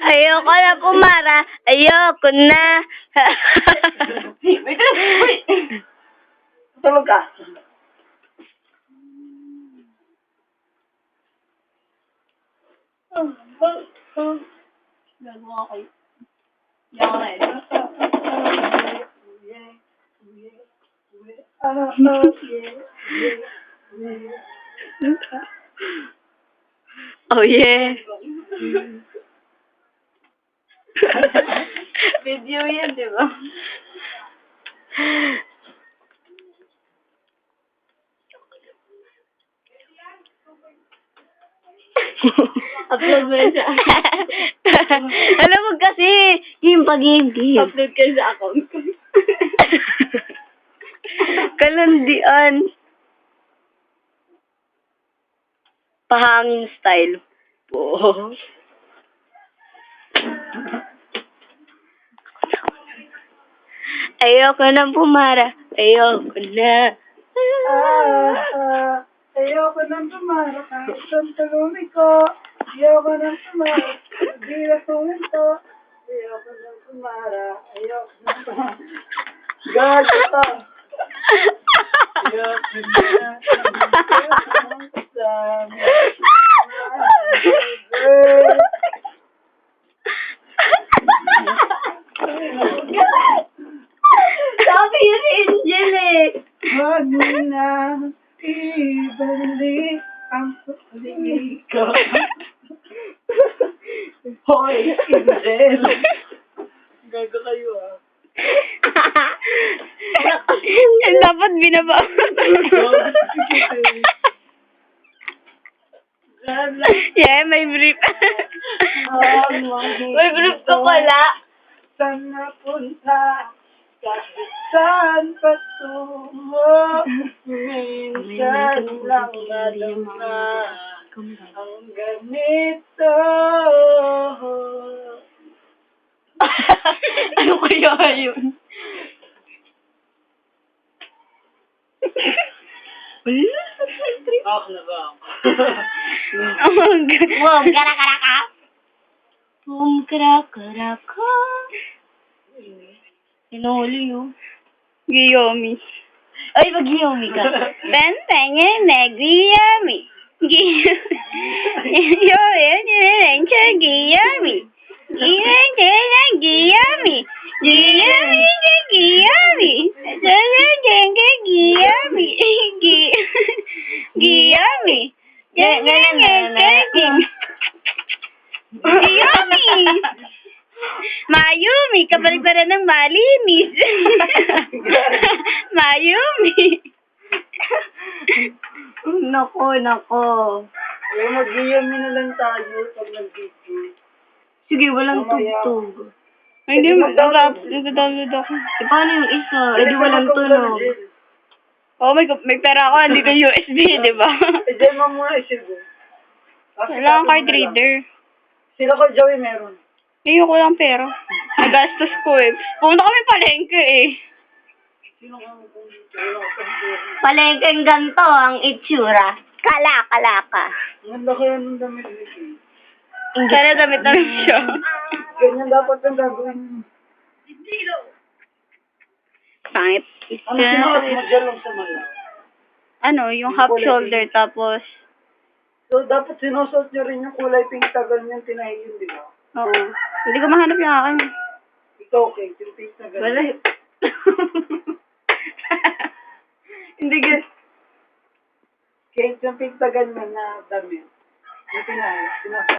Ayoko na pumara. Ayoko na. Wait lang, wait. Tulog ka. Gagawa kayo. Yan ka na eh. Oh yeah. Video yan, di ba? Upload mo na siya. Alam mo kasi, game. Upload kayo sa account ko. Kalandian. Pahangin style. Po. Ayoko nang pumara. Ayoko na. Ayoko nang tumara kahit ang talumi ko. Ayoko nang tumara. Hindi na tuminto. Ayoko nang tumara. Ayoko nang tumara. Gago ka. Ayoko na. Sabi yun si Angel eh. Wag mo na ibalik ang pag-ibig ko. Hoy, Angel. Gago kayo ah. Dapat binaba. Yeah, may brief. May brief ka pala. Saan napunta? Kahit saan patungo? Minsan lang nadama ang ganito. Ano kaya yun? Ako na ba? Boom, karakaraka. Boom, karakaraka. Sinuli yun. Giyomi. Ay, mag-Giyomi ka. Bentengin na Giyomi. Giyomi. Giyomi. Giyomi. Mayumi, kabaligtaran ng malinis. Mayumi. Nako. Eh, mag-iyami na lang tayo pag nag-video. Sige, walang tugtog. Ay, hindi, Hindi mag-download ako. E, paano yung isa? Eh, di walang tunog. Oo, may pera ako. Hindi ko USB, di ba? Eh, dyan mo muna isipin. Wala akong card reader. Sila ko, Joey, meron. Ayoko lang pera. Nagastos ko eh. Pumunta kami palengke eh. Sino ka mo kung dito? Wala ka pang pera. Palengkeng ganito ang itsura. Kalaka. Ang ganda kaya ng damit nito. Sana damit na rin siya. Ganyan dapat ang gagawin. Pangit. Ano sinuot mo dyan lang sa mala? Ano, yung half shoulder tapos... So, dapat sinusuot nyo rin yung kulay pink tagal niyang tinahiyin, di ba? Oo. Hindi ko mahanap yung akin. Ito, okay. Yung pink tagal. Wala. Hindi ka... Kahit yung pink tagal na damit. Yung tinahiyin, sinusuot.